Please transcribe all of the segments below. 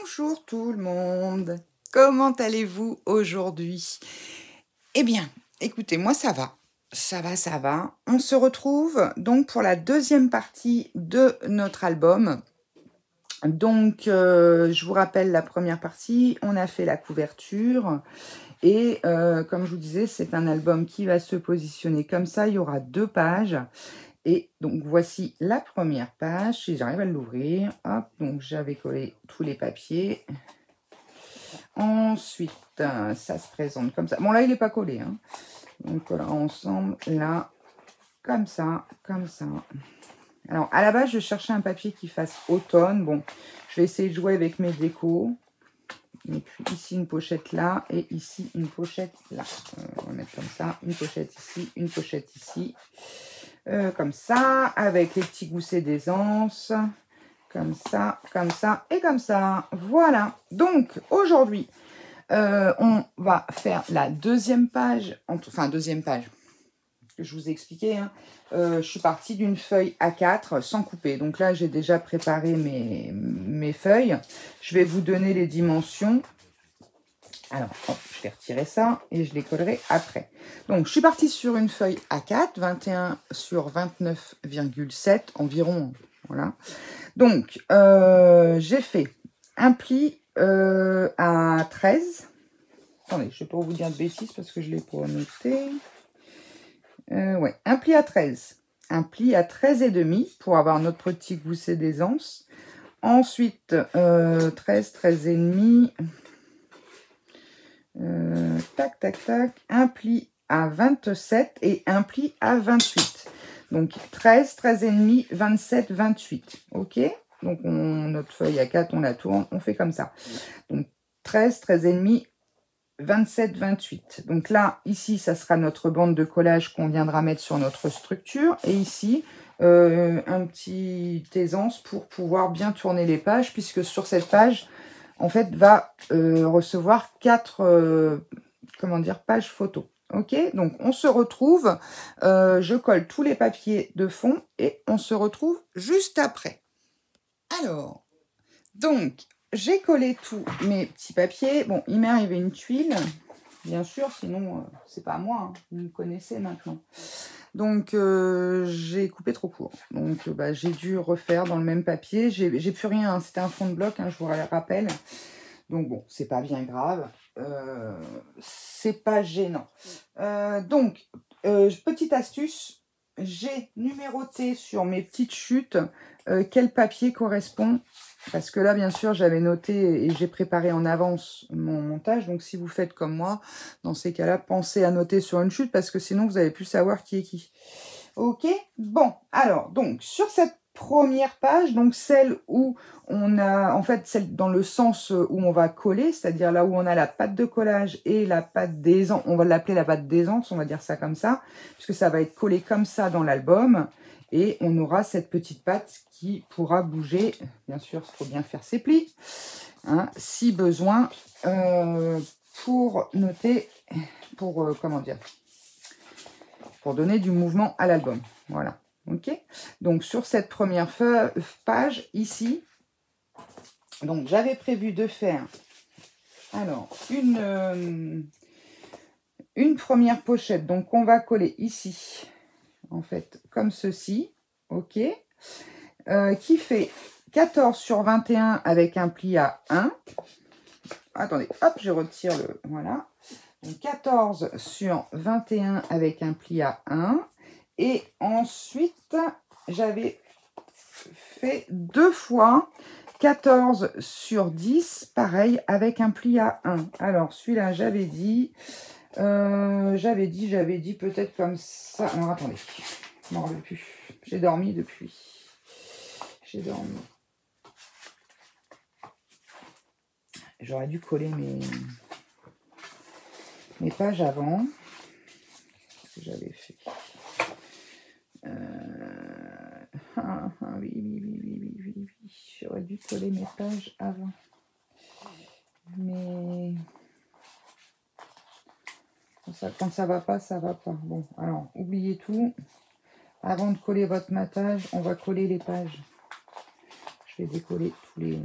Bonjour tout le monde, comment allez-vous aujourd'hui? Eh bien, écoutez, moi ça va, ça va. On se retrouve donc pour la deuxième partie de notre album. Donc, je vous rappelle la première partie, on a fait la couverture. Et comme je vous disais, c'est un album qui va se positionner comme ça, il y aura 2 pages. Et donc, voici la première page, si j'arrive à l'ouvrir. Hop, donc j'avais collé tous les papiers. Ensuite, ça se présente comme ça. Bon, là, il n'est pas collé. Hein. Donc, voilà, ensemble, là, comme ça, comme ça. Alors, à la base, je cherchais un papier qui fasse automne. Bon, je vais essayer de jouer avec mes décos. Et puis, ici, une pochette là. Et ici, une pochette là. On va mettre comme ça. Une pochette ici, une pochette ici. Comme ça, avec les petits goussets d'aisance. Comme ça et comme ça. Voilà. Donc, aujourd'hui, on va faire la deuxième page. Enfin, deuxième page. Je vous ai expliqué. Hein. Je suis partie d'une feuille A4 sans couper. Donc là, j'ai déjà préparé mes feuilles. Je vais vous donner les dimensions. Alors, hop, je vais retirer ça et je les collerai après. Donc, je suis partie sur une feuille A4, 21 sur 29,7 environ. Voilà. Donc, j'ai fait un pli à 13. Attendez, je ne vais pas vous dire de bêtises parce que je ne l'ai pas noté. Ouais, un pli à 13. Un pli à 13,5 pour avoir notre petit gousset d'aisance. Ensuite, 13, 13,5. Tac, tac, tac. Un pli à 27 et un pli à 28. Donc 13, 13,5, 27, 28. Ok. Donc notre feuille à 4, on la tourne, on fait comme ça. Donc 13, 13,5, 27, 28. Donc là, ici, ça sera notre bande de collage qu'on viendra mettre sur notre structure. Et ici, un petit aisance pour pouvoir bien tourner les pages, puisque sur cette page, en fait, va recevoir 4 pages photos. Ok, donc on se retrouve, je colle tous les papiers de fond et on se retrouve juste après. Alors, donc, j'ai collé tous mes petits papiers. Bon, il m'est arrivé une tuile, bien sûr, sinon, c'est pas moi, hein, vous me connaissez maintenant. Donc, j'ai coupé trop court. Donc, j'ai dû refaire dans le même papier. J'ai plus rien, hein, c'était un fond de bloc, hein, je vous le rappelle. Donc, bon, c'est pas bien grave. C'est pas gênant. Donc, petite astuce, j'ai numéroté sur mes petites chutes quel papier correspond. Parce que là, bien sûr, j'avais noté et j'ai préparé en avance mon montage. Donc, si vous faites comme moi, dans ces cas-là, pensez à noter sur une chute parce que sinon, vous n'allez plus savoir qui est qui. Ok, bon, alors, donc, sur cette première page, donc celle où on a, en fait, celle dans le sens où on va coller, c'est-à-dire là où on a la patte de collage et la patte d'aisance, on va l'appeler la patte d'aisance, on va dire ça comme ça, puisque ça va être collé comme ça dans l'album, et on aura cette petite patte qui pourra bouger, bien sûr, il faut bien faire ses plis, hein, si besoin, pour noter, pour, comment dire, pour donner du mouvement à l'album, voilà. Ok, donc sur cette première page ici, donc j'avais prévu de faire alors une première pochette, donc on va coller ici en fait comme ceci, ok, qui fait 14 sur 21 avec un pli à 1. Attendez, hop, je retire le, voilà, donc 14 sur 21 avec un pli à 1. Et ensuite, j'avais fait 2 fois 14 sur 10, pareil, avec un pli à 1. Alors, celui-là, j'avais dit peut-être comme ça. Alors, attendez, je m'en rappelle plus. J'ai dormi depuis. J'ai dormi. J'aurais dû coller mes pages avant. Ce que j'avais fait. Oui. J'aurais dû coller mes pages avant. Mais quand ça va pas, ça va pas. Bon, alors, oubliez tout. Avant de coller votre matage, on va coller les pages. Je vais décoller tous les...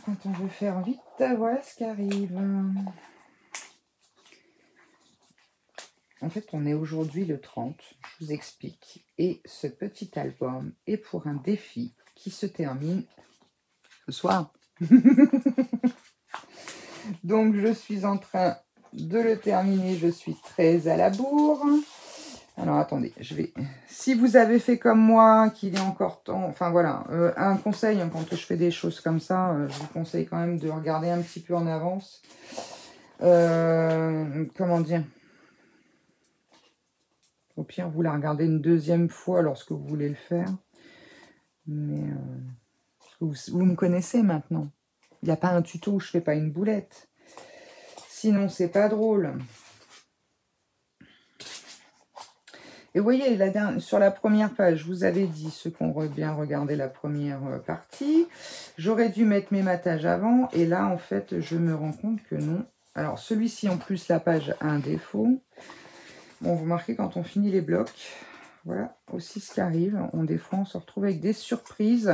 Quand on veut faire vite, voilà ce qui arrive. En fait, on est aujourd'hui le 30, je vous explique. Et ce petit album est pour un défi qui se termine ce soir. Donc, je suis en train de le terminer. Je suis très à la bourre. Alors, attendez, je vais... Si vous avez fait comme moi, qu'il est encore temps... Enfin, voilà, un conseil, hein, quand je fais des choses comme ça, je vous conseille quand même de regarder un petit peu en avance. Comment dire? Au pire, vous la regardez une deuxième fois lorsque vous voulez le faire. Mais vous me connaissez maintenant. Il n'y a pas un tuto où je ne fais pas une boulette. Sinon, c'est pas drôle. Et vous voyez, sur la première page, je vous avais dit, ceux qui ont bien regardé la première partie, j'aurais dû mettre mes mattages avant. Et là, en fait, je me rends compte que non. Alors, celui-ci, en plus, la page a un défaut. Bon, vous remarquez, quand on finit les blocs, voilà aussi ce qui arrive. Des fois, on se retrouve avec des surprises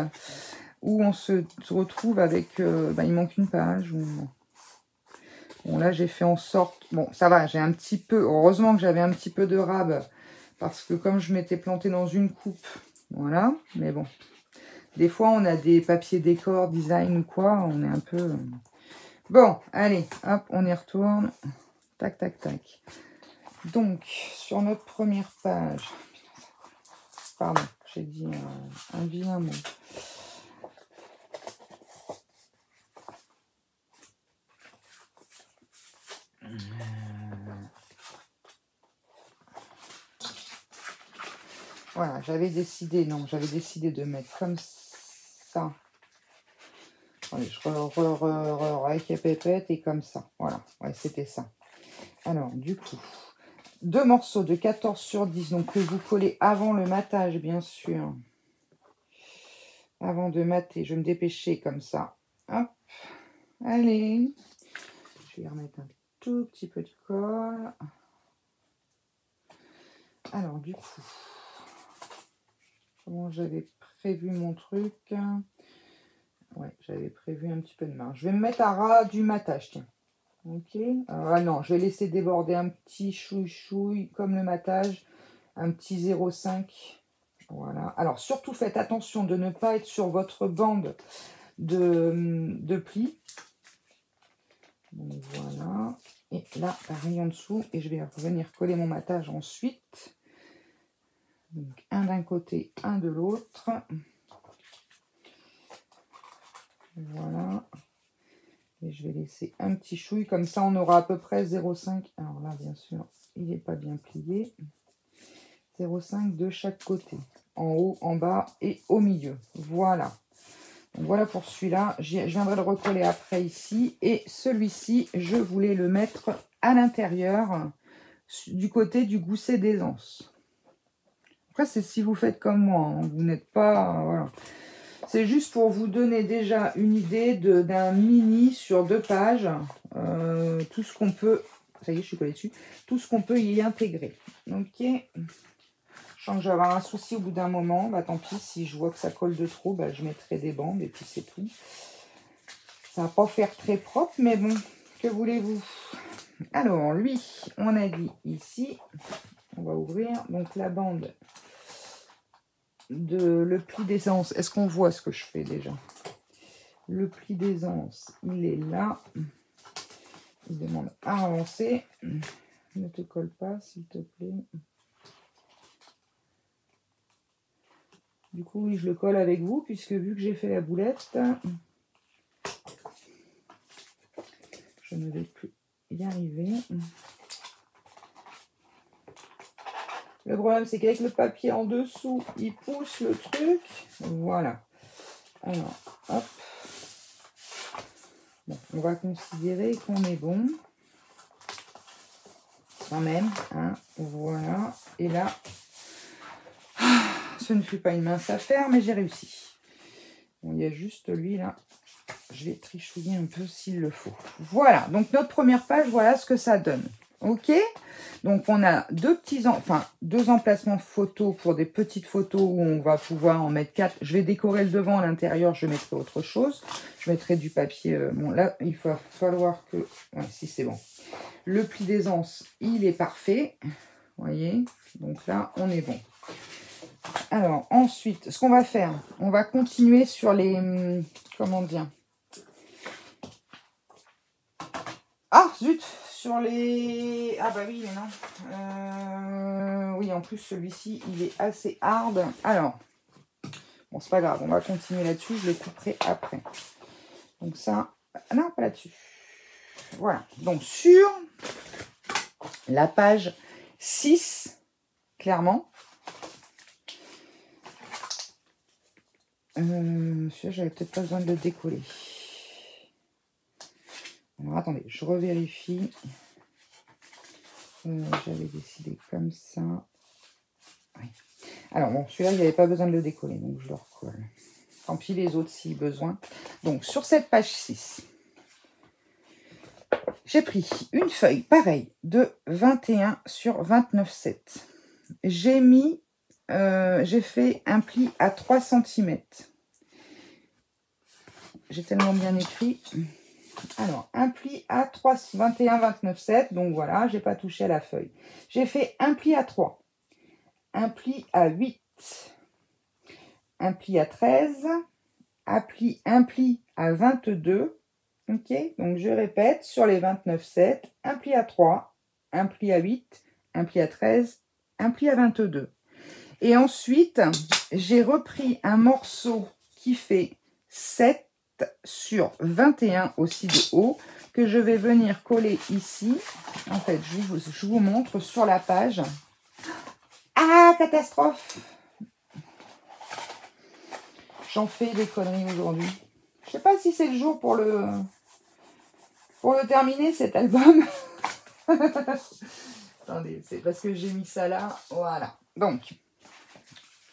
où on se retrouve avec... il manque une page. Bon, là, j'ai fait en sorte... Bon, ça va, j'ai un petit peu... Heureusement que j'avais un petit peu de rab, parce que comme je m'étais plantée dans une coupe, voilà. Mais bon, des fois, on a des papiers décor, design ou quoi. On est un peu... Bon, allez, hop, on y retourne. Tac, tac, tac. Donc, sur notre première page... Pardon, j'ai dit un vilain mot. Voilà, j'avais décidé de mettre comme ça. Allez, je récapépète et comme ça. Voilà, ouais, c'était ça. Alors, du coup, 2 morceaux de 14 sur 10, donc que vous collez avant le matage, bien sûr. Avant de mater, je vais me dépêcher comme ça. Hop, allez. Je vais remettre un tout petit peu de colle. Alors, du coup, comment j'avais prévu mon truc? Ouais, j'avais prévu un petit peu de marge. Je vais me mettre à ras du matage, tiens. Ok. Ah non, je vais laisser déborder un petit chouille-chouille comme le matage. Un petit 0,5. Voilà. Alors, surtout, faites attention de ne pas être sur votre bande de plis. Donc, voilà. Et là, pareil en dessous. Et je vais revenir coller mon matage ensuite. Donc, un d'un côté, un de l'autre. Voilà. Et je vais laisser un petit chouille. Comme ça, on aura à peu près 0,5. Alors là, bien sûr, il n'est pas bien plié. 0,5 de chaque côté. En haut, en bas et au milieu. Voilà. Donc, voilà pour celui-là. Je viendrai le recoller après ici. Et celui-ci, je voulais le mettre à l'intérieur du côté du gousset d'aisance. Après, c'est si vous faites comme moi. Hein. Vous n'êtes pas... voilà. C'est juste pour vous donner déjà une idée d'un mini sur 2 pages. Tout ce qu'on peut... Ça y est, je suis collée dessus. Tout ce qu'on peut y intégrer. Ok. Je sens que je vais avoir un souci au bout d'un moment. Bah, tant pis, si je vois que ça colle de trop, bah, je mettrai des bandes et puis c'est tout. Ça va pas faire très propre, mais bon, que voulez-vous? Alors, lui, on a dit ici. On va ouvrir. Donc, la bande... le pli d'aisance. Est-ce qu'on voit ce que je fais déjà? Le pli d'aisance, il est là. Il demande à avancer. Ne te colle pas, s'il te plaît. Du coup, oui, je le colle avec vous, puisque vu que j'ai fait la boulette, je ne vais plus y arriver. Le problème, c'est qu'avec le papier en dessous, il pousse le truc. Voilà. Alors, hop. Bon, on va considérer qu'on est bon. Quand même. Hein, voilà. Et là, ce ne fut pas une mince affaire, mais j'ai réussi. Bon, il y a juste lui, là. Je vais trichouiller un peu s'il le faut. Voilà. Donc, notre première page, voilà ce que ça donne. Ok, donc on a deux emplacements photos pour des petites photos où on va pouvoir en mettre 4. Je vais décorer le devant, à l'intérieur, je mettrai autre chose. Je mettrai du papier. Bon, là, il va falloir que... Ouais, si, c'est bon. Le pli d'aisance, il est parfait. Vous voyez, donc là, on est bon. Alors, ensuite, ce qu'on va faire, on va continuer sur les... Comment dire? Ah, zut! Sur les... Ah bah oui, mais non. Oui, en plus, celui-ci, il est assez hard. Alors, bon, c'est pas grave, on va continuer là-dessus. Je le couperai après. Donc ça... Non, pas là-dessus. Voilà. Donc, sur la page 6, clairement. Celui-là, j'avais peut-être pas besoin de le décoller. Alors, attendez, je revérifie. J'avais décidé comme ça. Oui. Alors, bon, celui-là, il n'y avait pas besoin de le décoller, donc je le recolle. Tant pis les autres, si besoin. Donc, sur cette page 6, j'ai pris une feuille, pareille, de 21 sur 29,7. J'ai fait un pli à 3 cm. J'ai tellement bien écrit. Alors, un pli à 3, 21, 29,7. Donc voilà, j'ai pas touché à la feuille. J'ai fait un pli à 3. Un pli à 8. Un pli à 13. Un pli à 22. Ok, donc je répète, sur les 29,7, un pli à 3, un pli à 8, un pli à 13, un pli à 22. Et ensuite, j'ai repris un morceau qui fait 7 sur 21 aussi de haut, que je vais venir coller ici. En fait, je vous montre sur la page. Ah, catastrophe! J'en fais des conneries aujourd'hui. Je sais pas si c'est le jour pour le terminer, cet album. Attendez, c'est parce que j'ai mis ça là. Voilà. Donc,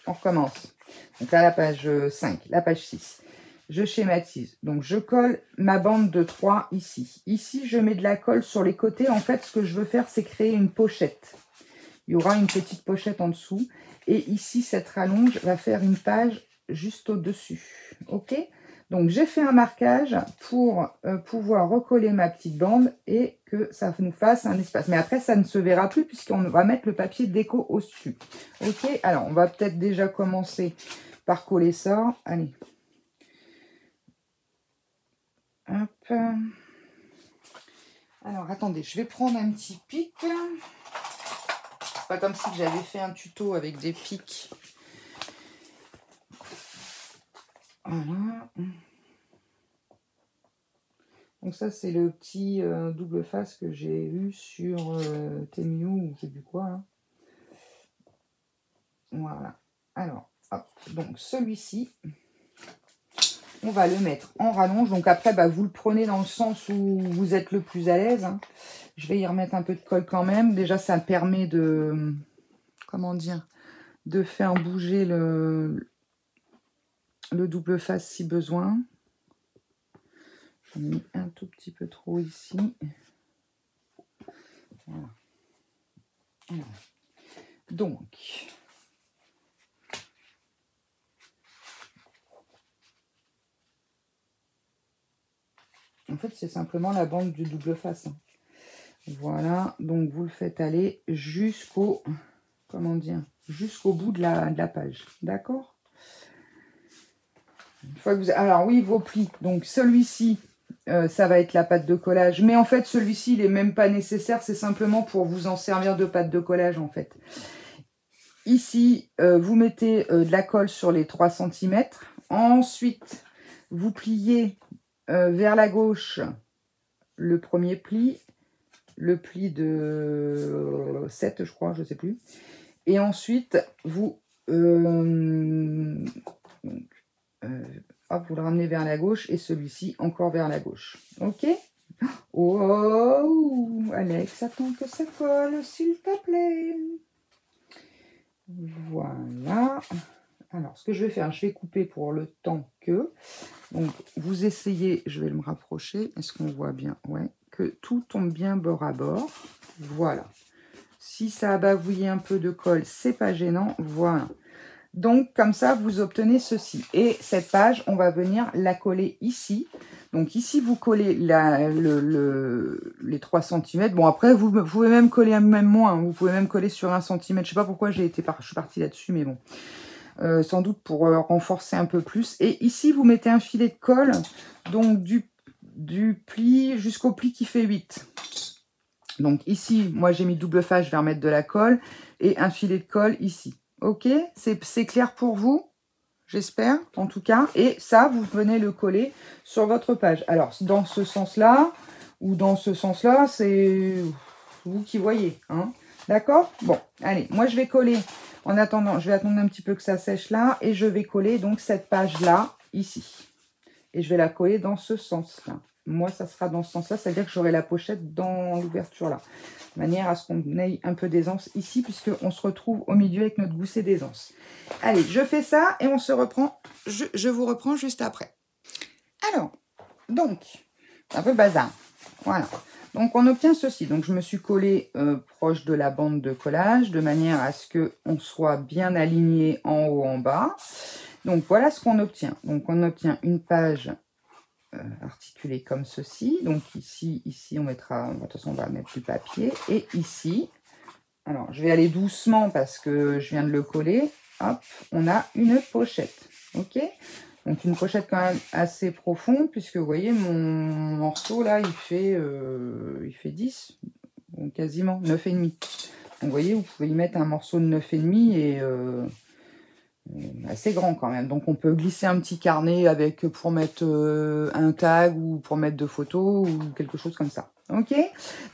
on recommence. Donc là, la page 5, la page 6. Je schématise. Donc, je colle ma bande de 3 ici. Ici, je mets de la colle sur les côtés. En fait, ce que je veux faire, c'est créer une pochette. Il y aura une petite pochette en dessous. Et ici, cette rallonge va faire une page juste au-dessus. OK ? Donc, j'ai fait un marquage pour pouvoir recoller ma petite bande et que ça nous fasse un espace. Mais après, ça ne se verra plus puisqu'on va mettre le papier déco au-dessus. OK ? Alors, on va peut-être déjà commencer par coller ça. Allez. Hop. Alors, attendez, je vais prendre un petit pic. C'est pas comme si j'avais fait un tuto avec des pics. Voilà. Donc ça, c'est le petit double face que j'ai eu sur Temu ou je sais plus quoi. Là. Voilà. Alors, hop. Donc celui-ci, on va le mettre en rallonge. Donc après, bah, vous le prenez dans le sens où vous êtes le plus à l'aise. Hein. Je vais y remettre un peu de colle quand même. Déjà, ça me permet de... Comment dire? De faire bouger le double face si besoin. J'en ai mis un tout petit peu trop ici. Voilà. Alors. Donc, en fait, c'est simplement la bande du double face. Hein. Voilà, donc vous le faites aller jusqu'au, comment dire, jusqu'au bout de la page. D'accord? Une fois que vous... Alors oui, vos plis. Donc celui-ci, ça va être la pâte de collage. Mais en fait, celui-ci, il n'est même pas nécessaire. C'est simplement pour vous en servir de pâte de collage, en fait. Ici, vous mettez de la colle sur les 3 cm. Ensuite, vous pliez vers la gauche le premier pli. Le pli de 7, je crois, je ne sais plus. Et ensuite, vous, hop, vous le ramenez vers la gauche et celui-ci encore vers la gauche. OK? Oh, Alex, attends que ça colle, s'il te plaît. Voilà. Alors, ce que je vais faire, je vais couper pour le temps que... Donc, vous essayez, je vais me rapprocher. Est-ce qu'on voit bien? Ouais. Que tout tombe bien bord à bord. Voilà. Si ça a bavouillé un peu de colle, c'est pas gênant. Voilà. Donc, comme ça, vous obtenez ceci. Et cette page, on va venir la coller ici. Donc, ici, vous collez les 3 cm. Bon, après, vous pouvez même coller même moins. Vous pouvez même coller sur 1 cm. Je sais pas pourquoi je suis partie là-dessus, mais bon. Sans doute pour renforcer un peu plus. Et ici, vous mettez un filet de colle. Donc, du pli jusqu'au pli qui fait 8. Donc, ici, moi, j'ai mis double face. Je vais remettre de la colle. Et un filet de colle ici. Ok, c'est clair pour vous, j'espère, en tout cas. Et ça, vous venez le coller sur votre page. Alors, dans ce sens-là, ou dans ce sens-là, c'est vous qui voyez. Hein. D'accord? Bon, allez, moi, je vais coller, en attendant, je vais attendre un petit peu que ça sèche là, et je vais coller donc cette page-là, ici. Et je vais la coller dans ce sens-là. Moi, ça sera dans ce sens-là, c'est-à-dire que j'aurai la pochette dans l'ouverture là. De manière à ce qu'on ait un peu d'aisance ici, puisqu'on se retrouve au milieu avec notre gousset d'aisance. Allez, je fais ça et on se reprend. Je vous reprends juste après. Alors, donc, un peu bazar. Voilà. Donc, on obtient ceci. Donc, je me suis collée proche de la bande de collage, de manière à ce qu'on soit bien aligné en haut, en bas. Donc, voilà ce qu'on obtient. Donc, on obtient une page articulée comme ceci. Donc, ici, on mettra... De toute façon, on va mettre du papier. Et ici, alors, je vais aller doucement parce que je viens de le coller. Hop, on a une pochette. OK? Donc, une pochette quand même assez profonde, puisque vous voyez, mon morceau, là, il fait 10, donc quasiment 9,5. Donc, vous voyez, vous pouvez y mettre un morceau de 9,5 et assez grand quand même. Donc, on peut glisser un petit carnet avec pour mettre un tag ou pour mettre de photos ou quelque chose comme ça. Ok,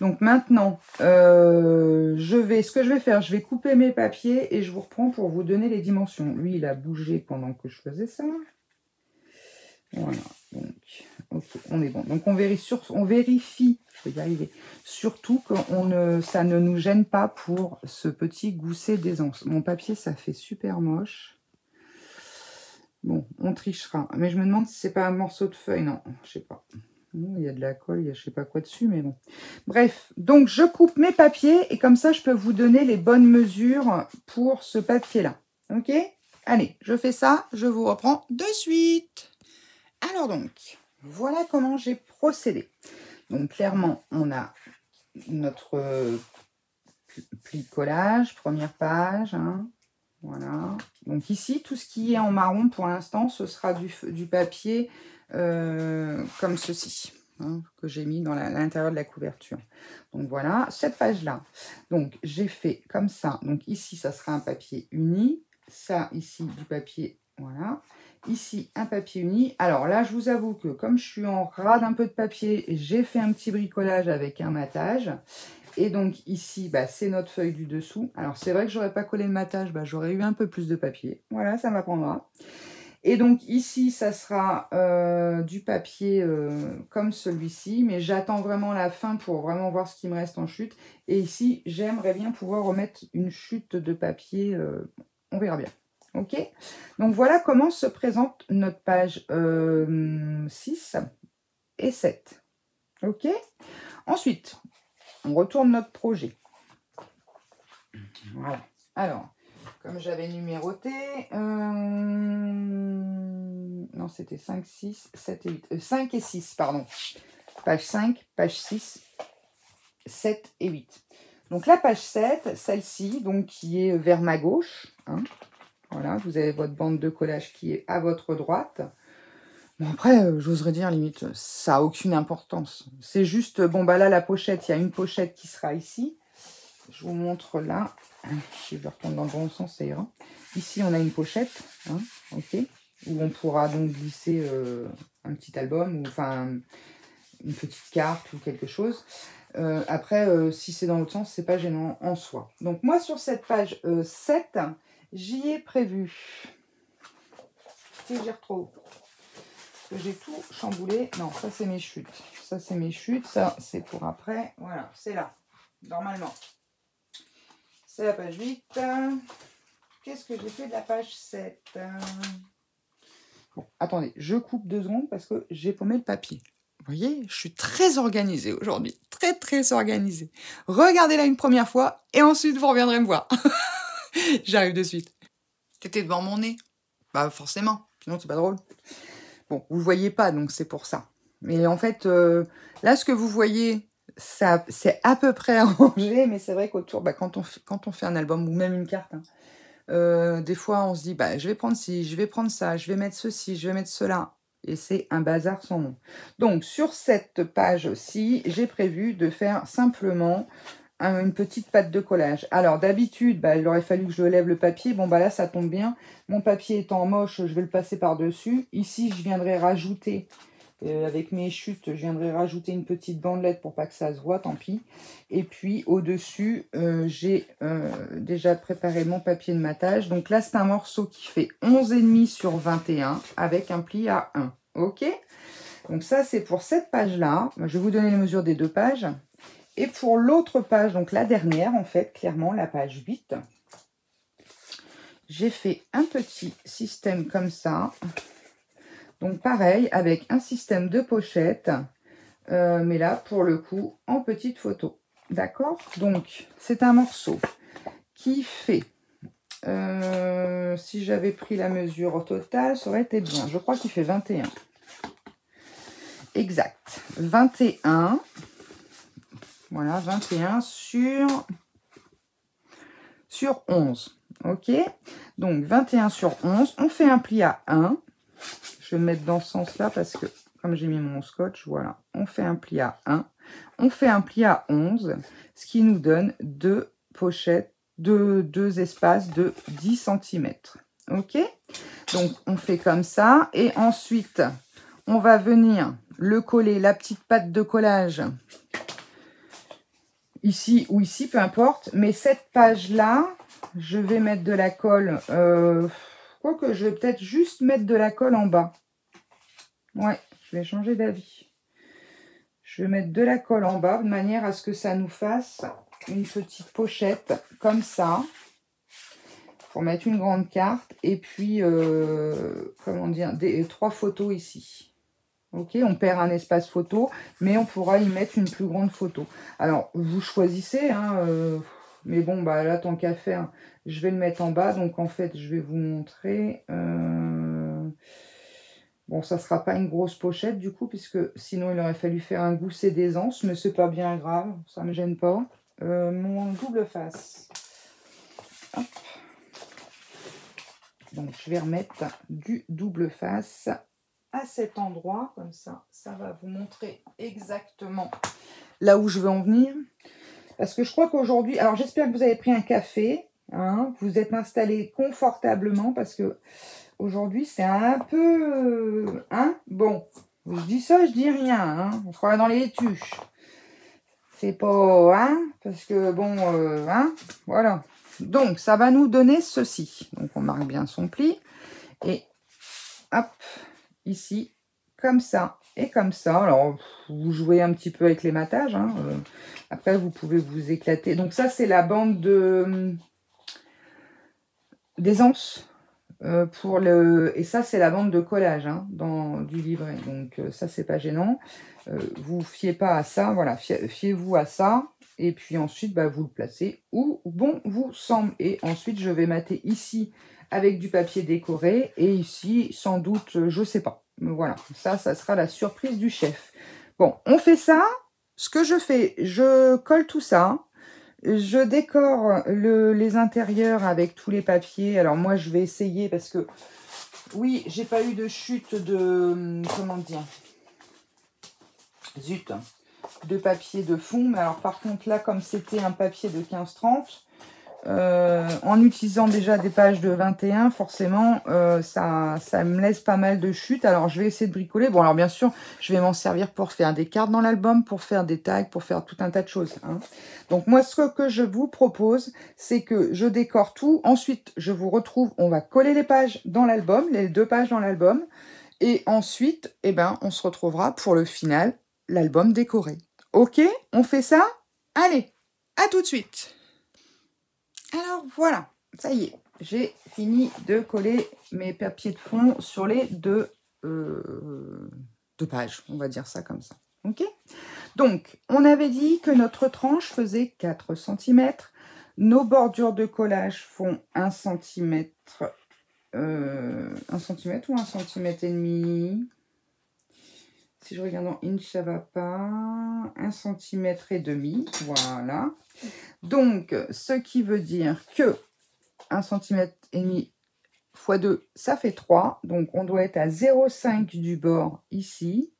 donc maintenant, ce que je vais faire, je vais couper mes papiers et je vous reprends pour vous donner les dimensions. Lui, il a bougé pendant que je faisais ça. Voilà, donc, ok, on est bon. Donc, on vérifie, je vais y arriver, surtout que ça ne nous gêne pas pour ce petit gousset d'aisance. Mon papier, ça fait super moche. Bon, on trichera. Mais je me demande si c'est pas un morceau de feuille. Non, je sais pas. Non, il y a de la colle, il y a je sais pas quoi dessus, mais bon. Bref, donc je coupe mes papiers et comme ça, je peux vous donner les bonnes mesures pour ce papier-là. Ok? Allez, je fais ça, je vous reprends de suite. Alors donc, voilà comment j'ai procédé. Donc clairement, on a notre pli de collage, première page, hein. Voilà. Donc ici, tout ce qui est en marron pour l'instant, ce sera du papier comme ceci, hein, que j'ai mis dans l'intérieur de la couverture. Donc voilà, cette page-là. Donc j'ai fait comme ça. Donc ici, ça sera un papier uni. Ça, ici, du papier, voilà. Ici, un papier uni. Alors là, je vous avoue que comme je suis en rade un peu de papier, j'ai fait un petit bricolage avec un matage. Et donc ici, bah, c'est notre feuille du dessous. Alors c'est vrai que j'aurais pas collé le matage, bah, j'aurais eu un peu plus de papier. Voilà, ça m'apprendra. Et donc ici, ça sera du papier comme celui-ci, mais j'attends vraiment la fin pour vraiment voir ce qui me reste en chute. Et ici, j'aimerais bien pouvoir remettre une chute de papier, on verra bien. Ok, donc voilà comment se présente notre page 6 et 7. Ok, ensuite, on retourne notre projet. Voilà. Alors, comme j'avais numéroté, non, c'était 5, 6, 7 et 8. 5 et 6, pardon. Page 5, page 6, 7 et 8. Donc la page 7, celle-ci, donc qui est vers ma gauche. Hein. Voilà, vous avez votre bande de collage qui est à votre droite. Bon, après, j'oserais dire, limite, ça n'a aucune importance. C'est juste, bon, bah là, la pochette, il y a une pochette qui sera ici. Je vous montre là. Je vais reprendre dans le bon sens, ça ira. Ici, on a une pochette, hein, ok, où on pourra donc glisser un petit album, ou enfin, une petite carte ou quelque chose. Après, si c'est dans l'autre sens, c'est pas gênant en soi. Donc, moi, sur cette page 7, j'y ai prévu. Si j'y retrouve. J'ai tout chamboulé. Non, ça c'est mes chutes. Ça c'est mes chutes. Ça c'est pour après. Voilà, c'est là. Normalement. C'est la page 8. Qu'est-ce que j'ai fait de la page 7? Bon, attendez, je coupe 2 secondes parce que j'ai paumé le papier. Vous voyez, je suis très organisée aujourd'hui. Très, très organisée. Regardez-la une première fois et ensuite vous reviendrez me voir. J'arrive de suite. T'étais devant mon nez? Bah forcément, sinon c'est pas drôle. Bon, vous ne voyez pas, donc c'est pour ça. Mais en fait, là, ce que vous voyez, ça, c'est à peu près arrangé, mais c'est vrai qu'autour, bah, quand on fait un album ou même une carte, hein, des fois, on se dit, bah, je vais prendre ci, je vais prendre ça, je vais mettre ceci, je vais mettre cela. Et c'est un bazar sans nom. Donc, sur cette page-ci, j'ai prévu de faire simplement une petite pâte de collage. Alors, d'habitude, bah, il aurait fallu que je lève le papier. Bon, bah là, ça tombe bien. Mon papier étant moche, je vais le passer par-dessus. Ici, je viendrai rajouter, avec mes chutes, je viendrai rajouter une petite bandelette pour pas que ça se voit, tant pis. Et puis, au-dessus, j'ai déjà préparé mon papier de matage. Donc là, c'est un morceau qui fait 11,5 sur 21 avec un pli à 1. OK? Donc ça, c'est pour cette page-là. Je vais vous donner les mesures des deux pages. Et pour l'autre page, donc la dernière, en fait, clairement, la page 8, j'ai fait un petit système comme ça. Donc pareil, avec un système de pochette, mais là, pour le coup, en petite photo. D'accord? Donc, c'est un morceau qui fait, si j'avais pris la mesure au total, ça aurait été bien. Je crois qu'il fait 21. Exact. 21. Voilà, 21 sur 11. OK? Donc, 21 sur 11. On fait un pli à 1. Je vais me mettre dans ce sens-là parce que, comme j'ai mis mon scotch, voilà. On fait un pli à 1. On fait un pli à 11, ce qui nous donne deux pochettes, deux espaces de 10 cm. OK? Donc, on fait comme ça. Et ensuite, on va venir le coller, la petite pâte de collage, ici ou ici, peu importe. Mais cette page-là, je vais mettre de la colle. Quoique, je vais peut-être juste mettre de la colle en bas. Ouais, je vais changer d'avis. Je vais mettre de la colle en bas de manière à ce que ça nous fasse une petite pochette comme ça. Pour mettre une grande carte. Et puis, comment dire, 3 photos ici. Ok, on perd un espace photo, mais on pourra y mettre une plus grande photo. Alors, vous choisissez, hein, mais bon, bah là, tant qu'à faire, je vais le mettre en bas. Donc, en fait, je vais vous montrer. Bon, ça ne sera pas une grosse pochette, du coup, puisque sinon, il aurait fallu faire un gousset d'aisance, mais c'est pas bien grave, ça ne me gêne pas. Mon double face. Hop. Donc, je vais remettre du double face à cet endroit, comme ça, ça va vous montrer exactement là où je veux en venir. Parce que je crois qu'aujourd'hui, alors j'espère que vous avez pris un café, hein, vous êtes installé confortablement, parce que aujourd'hui c'est un peu, hein, bon, je dis ça, je dis rien, hein, on sera dans les tuches. C'est pas, hein, parce que bon, hein, voilà. Donc, ça va nous donner ceci. Donc, on marque bien son pli. Et hop, ici, comme ça et comme ça. Alors, vous jouez un petit peu avec les matages. Hein. Après, vous pouvez vous éclater. Donc, ça, c'est la bande d'aisance. Et ça, c'est la bande de collage hein, du livret. Donc, ça, c'est pas gênant. Vous fiez pas à ça. Voilà, fiez-vous à ça. Et puis ensuite, bah, vous le placez où bon vous semble. Et ensuite, je vais mater ici avec du papier décoré. Et ici, sans doute, je sais pas. Mais voilà, ça sera la surprise du chef. Bon, on fait ça. Ce que je fais, je colle tout ça. Je décore les intérieurs avec tous les papiers. Alors moi, je vais essayer parce que, oui, j'ai pas eu de chute de, comment dire, zut, de papier de fond. Mais alors par contre, là, comme c'était un papier de 15-30, en utilisant déjà des pages de 21, forcément, ça me laisse pas mal de chutes. Alors, je vais essayer de bricoler. Bon, alors bien sûr, je vais m'en servir pour faire des cartes dans l'album, pour faire des tags, pour faire tout un tas de choses. Hein. Donc, moi, ce que je vous propose, c'est que je décore tout. Ensuite, je vous retrouve. On va coller les pages dans l'album, les 2 pages dans l'album. Et ensuite, eh ben, on se retrouvera pour le final, l'album décoré. Ok, on fait ça? Allez, à tout de suite. Alors voilà, ça y est, j'ai fini de coller mes papiers de fond sur les 2 de page, on va dire ça comme ça. Ok. Donc, on avait dit que notre tranche faisait 4 cm. Nos bordures de collage font 1 cm, 1 cm ou 1 cm et demi. Si je regarde en inch, ça va pas. 1 cm et demi, voilà. Donc, ce qui veut dire que 1 cm et demi x 2, ça fait 3. Donc, on doit être à 0,5 du bord ici.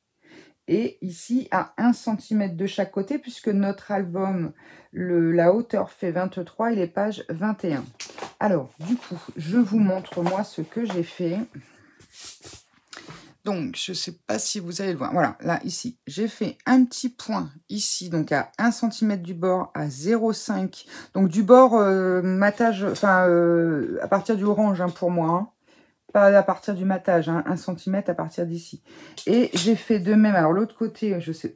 Et ici, à 1 cm de chaque côté, puisque notre album, la hauteur fait 23 et les pages 21. Alors, du coup, je vous montre, moi, ce que j'ai fait. Donc, je ne sais pas si vous allez le voir. Voilà, là, ici, j'ai fait un petit point ici, donc à 1 cm du bord, à 0,5. Donc, du bord, matage, enfin, à partir du orange, hein, pour moi, hein. Pas à partir du matage, hein, 1 cm à partir d'ici. Et j'ai fait de même. Alors, l'autre côté, je sais,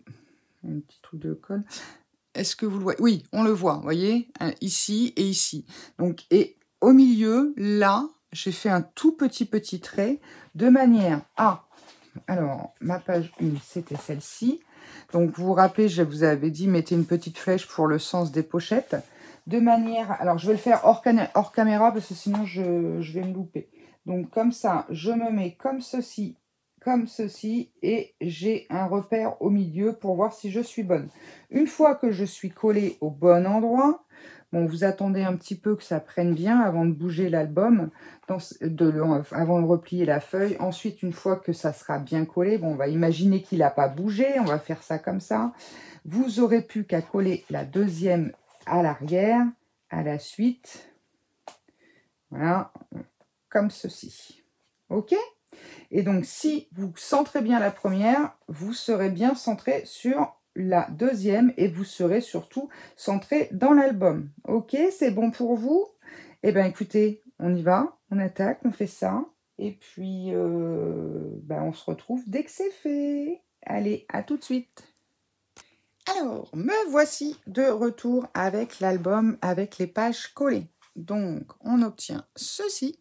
un petit truc de colle. Est-ce que vous le voyez? Oui, on le voit, vous voyez, ici et ici. Donc, et au milieu, là, j'ai fait un tout petit trait de manière à... Alors, ma page 1, c'était celle-ci. Donc, vous vous rappelez, je vous avais dit, mettez une petite flèche pour le sens des pochettes. De manière... Alors, je vais le faire hors caméra parce que sinon, je vais me louper. Donc, comme ça, je me mets comme ceci, et j'ai un repère au milieu pour voir si je suis bonne. Une fois que je suis collée au bon endroit, bon, vous attendez un petit peu que ça prenne bien avant de bouger l'album, avant de replier la feuille. Ensuite, une fois que ça sera bien collé, bon, on va imaginer qu'il n'a pas bougé, on va faire ça comme ça. Vous aurez plus qu'à coller la deuxième à l'arrière, à la suite. Voilà, comme ceci. OK? Et donc, si vous centrez bien la première, vous serez bien centré sur la deuxième et vous serez surtout centré dans l'album. OK, c'est bon pour vous? Eh bien, écoutez, on y va, on attaque, on fait ça. Et puis, on se retrouve dès que c'est fait. Allez, à tout de suite. Alors, me voici de retour avec l'album, avec les pages collées. Donc, on obtient ceci.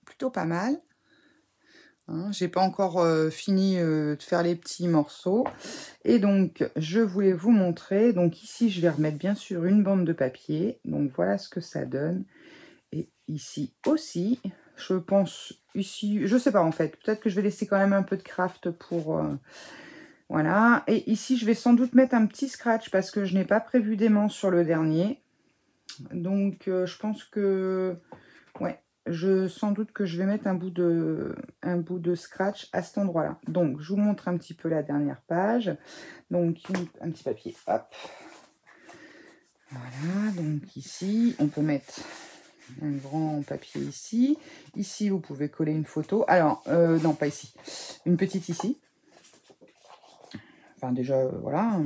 Plutôt pas mal. Hein, j'ai pas encore fini de faire les petits morceaux. Et donc, je voulais vous montrer. Donc ici, je vais remettre bien sûr une bande de papier. Donc voilà ce que ça donne. Et ici aussi, je pense, ici, je sais pas en fait. Peut-être que je vais laisser quand même un peu de craft pour... voilà. Et ici, je vais sans doute mettre un petit scratch parce que je n'ai pas prévu d'aimant sur le dernier. Donc, je pense que... Ouais. Sans doute que je vais mettre un bout de scratch à cet endroit-là. Donc, je vous montre un petit peu la dernière page. Donc, un petit papier, hop. Voilà, donc ici, on peut mettre un grand papier ici. Ici, vous pouvez coller une photo. Alors, non, pas ici. Une petite ici. Enfin, déjà, voilà.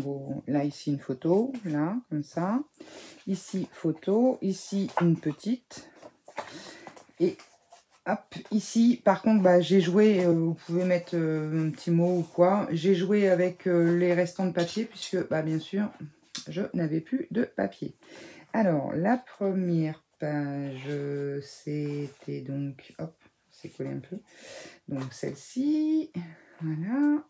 Là, ici, une photo. Là, comme ça. Ici, photo. Ici, une petite. Et hop, ici, par contre, j'ai joué, vous pouvez mettre un petit mot ou quoi. J'ai joué avec les restants de papier, puisque, bien sûr, je n'avais plus de papier. Alors, la première page, c'était donc, hop, c'est collé un peu. Donc, celle-ci, voilà.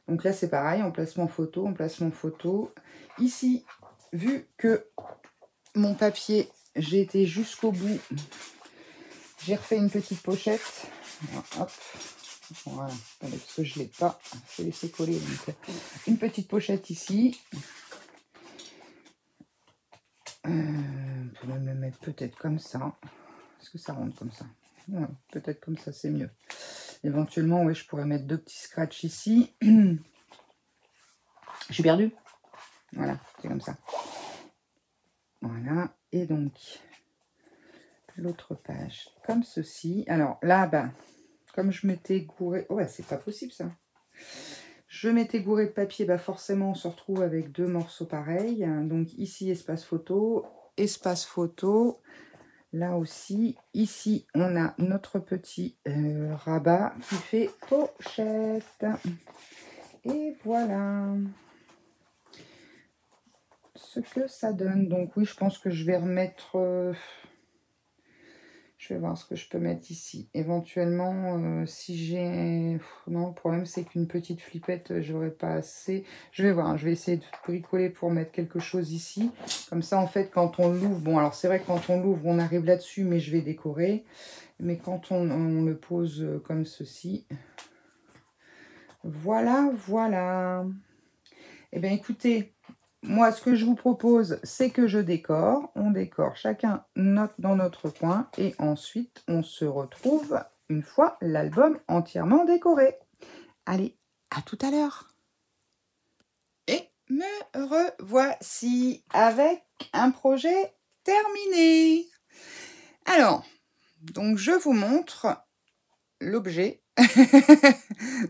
Donc là, c'est pareil, emplacement photo, emplacement photo. Ici, vu que mon papier, j'ai été jusqu'au bout... J'ai refait une petite pochette. Hop. Voilà. Attendez, parce que je ne l'ai pas. Je vais laisser coller. Donc, une petite pochette ici. On peut même le mettre peut-être comme ça. Est-ce que ça rentre comme ça? Ouais, peut-être comme ça, c'est mieux. Éventuellement, ouais, je pourrais mettre 2 petits scratchs ici. Je suis perdue. Voilà, c'est comme ça. Voilà. Et donc... l'autre page comme ceci. Alors là, comme je m'étais gouré, oh c'est pas possible ça, je m'étais gouré de papier, forcément on se retrouve avec 2 morceaux pareils. Donc ici espace photo, là aussi. Ici on a notre petit rabat qui fait pochette. Et voilà ce que ça donne. Donc oui, je pense que je vais remettre Je vais voir ce que je peux mettre ici. Éventuellement, si j'ai... Non, le problème, c'est qu'une petite flippette, j'aurais pas assez. Je vais voir, je vais essayer de bricoler pour mettre quelque chose ici. Comme ça, en fait, quand on l'ouvre... Bon, alors, c'est vrai que quand on l'ouvre, on arrive là-dessus, mais je vais décorer. Mais quand on le pose comme ceci... Voilà, voilà. Eh bien, écoutez... Moi, ce que je vous propose, c'est que je décore. On décore chacun dans notre coin. Et ensuite, on se retrouve une fois l'album entièrement décoré. Allez, à tout à l'heure. Et me revoici avec un projet terminé. Alors, donc je vous montre l'objet.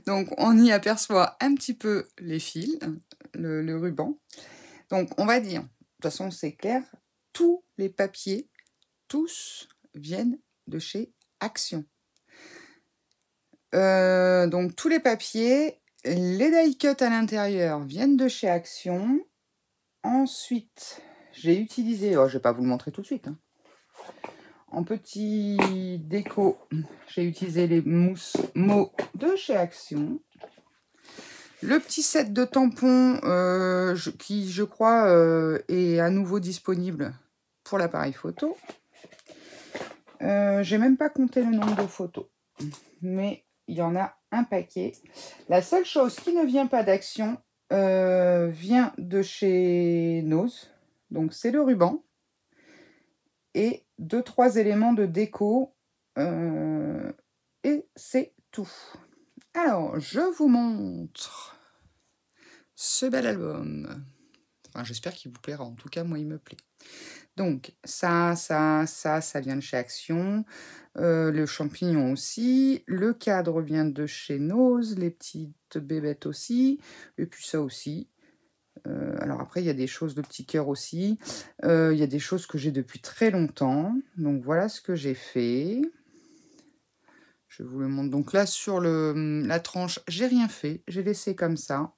Donc, on y aperçoit un petit peu les fils, le ruban. Donc, on va dire, de toute façon, c'est clair, tous les papiers, tous viennent de chez Action. Donc, tous les papiers, les die cuts à l'intérieur viennent de chez Action. Ensuite, j'ai utilisé, oh, je ne vais pas vous le montrer tout de suite, hein. En petit déco, j'ai utilisé les mousses Mo de chez Action. Le petit set de tampons qui, je crois, est à nouveau disponible pour l'appareil photo. J'ai même pas compté le nombre de photos, mais il y en a un paquet. La seule chose qui ne vient pas d'Action vient de chez Nose. Donc, c'est le ruban et 2-3 éléments de déco. Et c'est tout. Alors, je vous montre ce bel album. Enfin, j'espère qu'il vous plaira. En tout cas, moi, il me plaît. Donc, ça vient de chez Action. Le champignon aussi. Le cadre vient de chez Nose. Les petites bébêtes aussi. Et puis ça aussi. Alors après, il y a des choses de petits cœurs aussi. Il y a des choses que j'ai depuis très longtemps. Donc, voilà ce que j'ai fait. Je vous le montre. Donc là, sur la tranche, j'ai rien fait. J'ai laissé comme ça.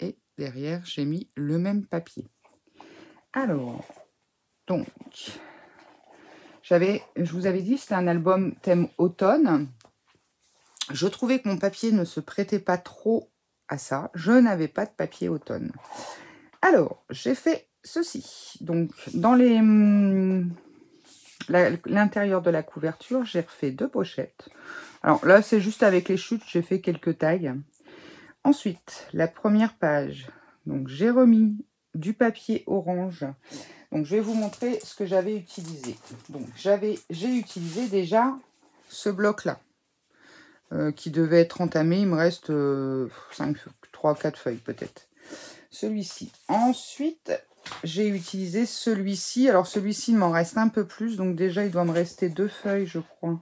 Et derrière, j'ai mis le même papier. Alors, donc, je vous avais dit, c'était un album thème automne. Je trouvais que mon papier ne se prêtait pas trop à ça. Je n'avais pas de papier automne. Alors, j'ai fait ceci. Donc, dans l'intérieur de la couverture, j'ai refait 2 pochettes. Alors là, c'est juste avec les chutes, j'ai fait quelques tags. Ensuite, la première page. Donc, j'ai remis du papier orange. Donc, je vais vous montrer ce que j'avais utilisé. Donc, j'ai utilisé déjà ce bloc-là, qui devait être entamé. Il me reste 3-4 feuilles peut-être. Celui-ci. Ensuite, j'ai utilisé celui-ci. Alors, celui-ci, il m'en reste un peu plus. Donc, déjà, il doit me rester 2 feuilles, je crois.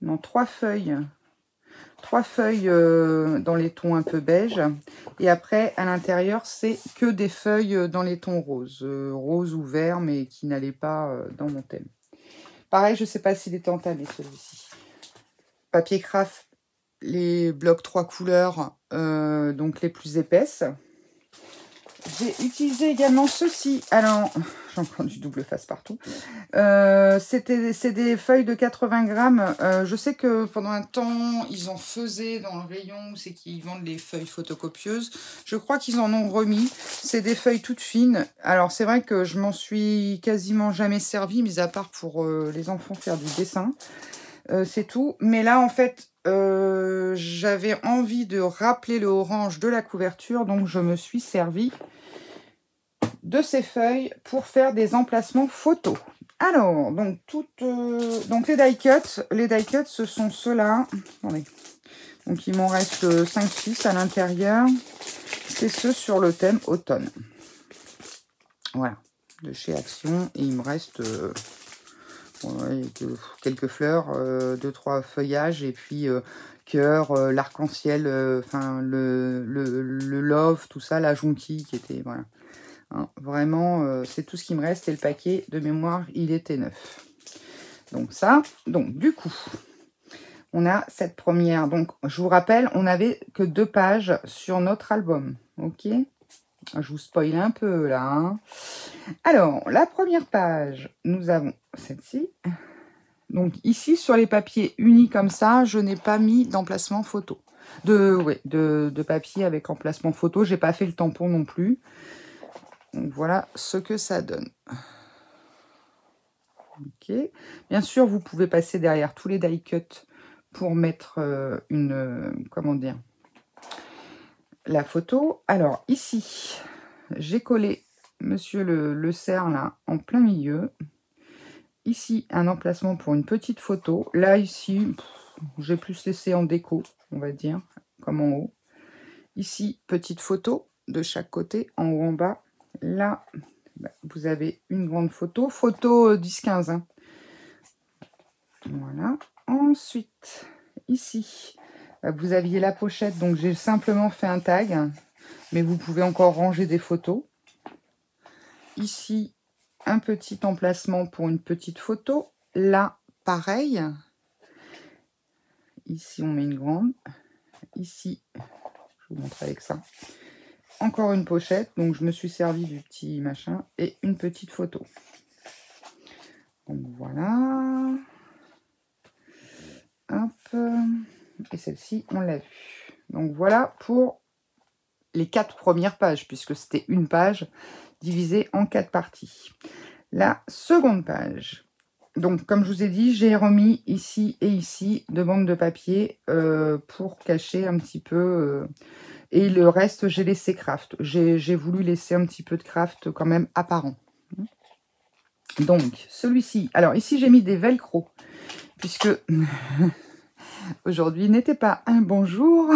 Non, 3 feuilles. 3 feuilles dans les tons un peu beige. Et après, à l'intérieur, c'est que des feuilles dans les tons roses. Rose ou vert, mais qui n'allaient pas dans mon thème. Pareil, je ne sais pas s'il est entamé, celui-ci. Papier craft, les blocs 3 couleurs, donc les plus épaisses. J'ai utilisé également ceci. Alors, j'ai encore du double face partout. C'est des feuilles de 80 grammes. Je sais que pendant un temps, ils en faisaient dans le rayon. C'est qu'ils vendent les feuilles photocopieuses. Je crois qu'ils en ont remis. C'est des feuilles toutes fines. Alors, c'est vrai que je m'en suis quasiment jamais servi, mis à part pour les enfants faire du dessin. C'est tout. Mais là, en fait, j'avais envie de rappeler le orange de la couverture. Donc, je me suis servi de ces feuilles pour faire des emplacements photos. Alors, donc, donc les die cuts, ce sont ceux-là. Attendez. Donc, il m'en reste 5-6 à l'intérieur. C'est ceux sur le thème automne. Voilà, de chez Action. Et il me reste quelques fleurs, 2-3 feuillages, et puis cœur, l'arc-en-ciel, enfin le love, tout ça, la jonquille qui était, voilà. Hein, vraiment, c'est tout ce qui me reste. Et le paquet de mémoire, il était neuf. Donc ça, donc du coup, on a cette première. Donc, je vous rappelle, on n'avait que 2 pages sur notre album. Ok. Je vous spoil un peu là. Hein. Alors, la première page, nous avons celle-ci. Donc ici, sur les papiers unis comme ça, je n'ai pas mis d'emplacement photo. De papier avec emplacement photo. J'ai pas fait le tampon non plus. Donc voilà ce que ça donne. Ok. Bien sûr, vous pouvez passer derrière tous les die cuts pour mettre comment dire, la photo. Alors ici, j'ai collé monsieur le cerf là en plein milieu. Ici, un emplacement pour une petite photo. Là, ici, j'ai plus laissé en déco, on va dire, comme en haut. Ici, petite photo de chaque côté, en haut, en bas. Là, vous avez une grande photo. Photo 10-15. Hein. Voilà. Ensuite, ici, vous aviez la pochette. Donc, j'ai simplement fait un tag. Mais vous pouvez encore ranger des photos. Ici, un petit emplacement pour une petite photo. Là, pareil. Ici, on met une grande. Ici, je vous montre avec ça. Encore une pochette. Donc, je me suis servi du petit machin. Et une petite photo. Donc, voilà. Hop. Et celle-ci, on l'a vue. Donc, voilà pour les 4 premières pages. Puisque c'était une page divisée en 4 parties. La seconde page. Donc, comme je vous ai dit, j'ai remis ici et ici 2 bandes de papier pour cacher un petit peu. Et le reste, j'ai laissé craft. J'ai voulu laisser un petit peu de craft quand même apparent. Donc, celui-ci. Alors, ici, j'ai mis des velcro. Puisque aujourd'hui n'était pas un bon jour.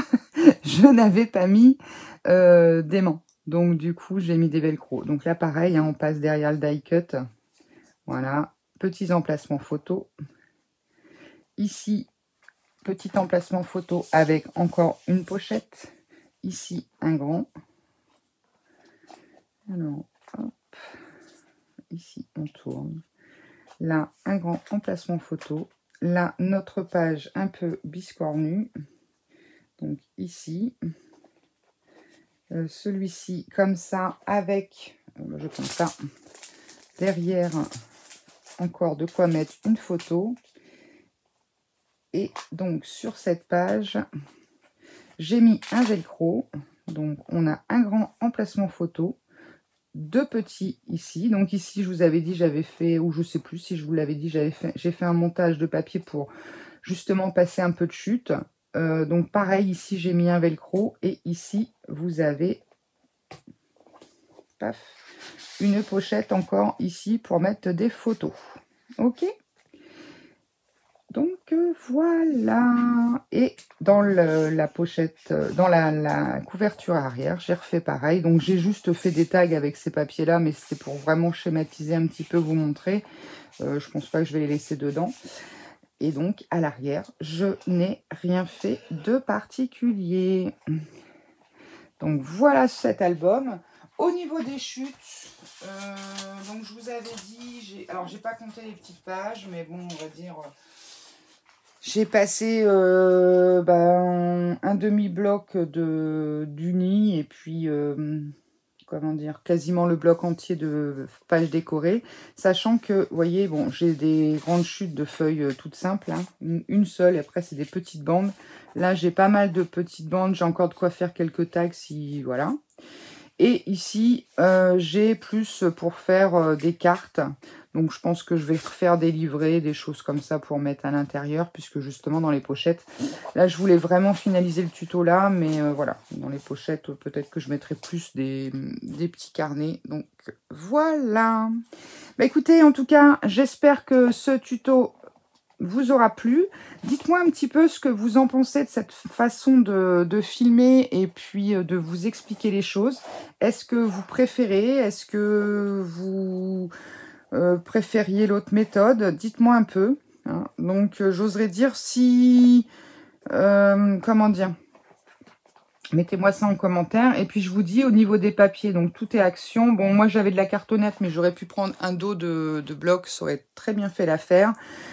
Je n'avais pas mis d'aimant. Donc, du coup, j'ai mis des velcro. Donc là, pareil, hein, on passe derrière le die cut. Voilà. Petits emplacements photo. Ici, petit emplacement photo avec encore une pochette. Ici, un grand. Alors, hop. Ici, on tourne. Là, un grand emplacement photo. Là, notre page un peu biscornue. Donc, ici. Celui-ci, comme ça, avec, je prends ça, derrière, encore de quoi mettre une photo. Et donc, sur cette page, j'ai mis un velcro. Donc, on a un grand emplacement photo. 2 petits ici. Donc, ici, je vous avais dit, j'avais fait, ou je sais plus si je vous l'avais dit, j'ai fait un montage de papier pour justement passer un peu de chute. Donc, pareil, ici, j'ai mis un velcro. Et ici, vous avez paf, une pochette encore ici pour mettre des photos. Ok. Donc voilà. Et dans la pochette, dans la couverture arrière, j'ai refait pareil. Donc j'ai juste fait des tags avec ces papiers là, mais c'est pour vraiment schématiser un petit peu, vous montrer. Je pense pas que je vais les laisser dedans. Et donc à l'arrière, je n'ai rien fait de particulier. Donc voilà cet album. Au niveau des chutes, donc je vous avais dit, alors j'ai pas compté les petites pages, mais bon, on va dire, j'ai passé un demi-bloc d'uni et puis, comment dire, quasiment le bloc entier de pages décorées, sachant que, vous voyez, bon, j'ai des grandes chutes de feuilles toutes simples, hein, une seule, et après c'est des petites bandes. Là, j'ai pas mal de petites bandes, j'ai encore de quoi faire quelques tags si, voilà. Et ici, j'ai plus pour faire des cartes. Donc, je pense que je vais refaire des livrets, des choses comme ça pour mettre à l'intérieur. Puisque justement, dans les pochettes, là, je voulais vraiment finaliser le tuto là. Mais voilà, dans les pochettes, peut-être que je mettrai plus des petits carnets. Donc, voilà. Bah, écoutez, en tout cas, j'espère que ce tuto vous aura plu. Dites-moi un petit peu ce que vous en pensez de cette façon de filmer et puis de vous expliquer les choses. Est-ce que vous préférez? Est-ce que vous préfériez l'autre méthode? Dites-moi un peu. Hein. Donc, j'oserais dire si... comment dire? Mettez-moi ça en commentaire. Et puis, je vous dis, au niveau des papiers, donc tout est action. Bon, moi, j'avais de la cartonnette, mais j'aurais pu prendre un dos de bloc. Ça aurait très bien fait l'affaire.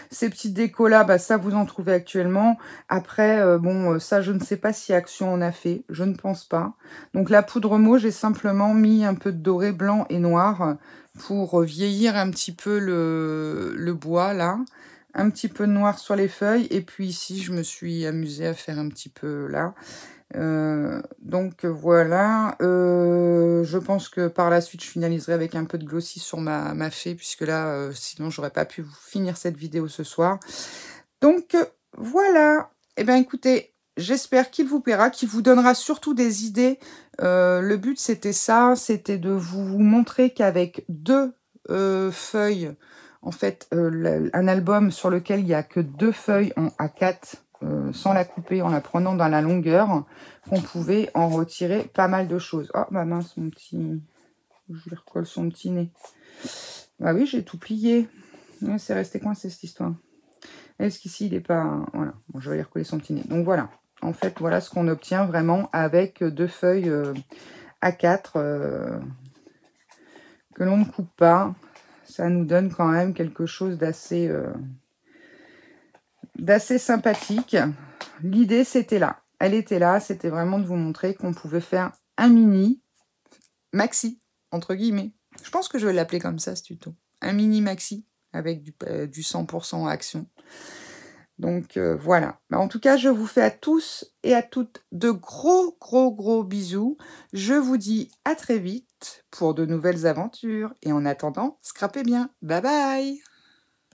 Ces petites décos-là, bah, ça, vous en trouvez actuellement. Après, bon, ça, je ne sais pas si Action en a fait. Je ne pense pas. Donc, la poudre mauve, j'ai simplement mis un peu de doré blanc et noir pour vieillir un petit peu le bois, là. Un petit peu de noir sur les feuilles. Et puis ici, je me suis amusée à faire un petit peu là. Donc voilà, je pense que par la suite je finaliserai avec un peu de glossy sur ma fée, puisque là sinon j'aurais pas pu finir cette vidéo ce soir. Donc voilà, et bien écoutez, j'espère qu'il vous plaira, qu'il vous donnera surtout des idées. Le but c'était ça, c'était de vous montrer qu'avec deux feuilles, en fait un album sur lequel il n'y a que 2 feuilles en A4, sans la couper, en la prenant dans la longueur, qu'on pouvait en retirer pas mal de choses. Oh, bah mince, mon petit... Je lui recolle son petit nez. Bah oui, j'ai tout plié. Ouais, c'est resté coincé, cette histoire. Est-ce qu'ici, il n'est pas... Voilà, bon, je vais lui recoller son petit nez. Donc voilà, en fait, voilà ce qu'on obtient vraiment avec 2 feuilles A4 que l'on ne coupe pas. Ça nous donne quand même quelque chose d'assez sympathique. L'idée, c'était là. Elle était là, c'était vraiment de vous montrer qu'on pouvait faire un mini maxi, entre guillemets. Je pense que je vais l'appeler comme ça, ce tuto. Un mini maxi avec du 100% action. Donc, voilà. Bah, en tout cas, je vous fais à tous et à toutes de gros bisous. Je vous dis à très vite pour de nouvelles aventures. Et en attendant, scrapez bien. Bye bye!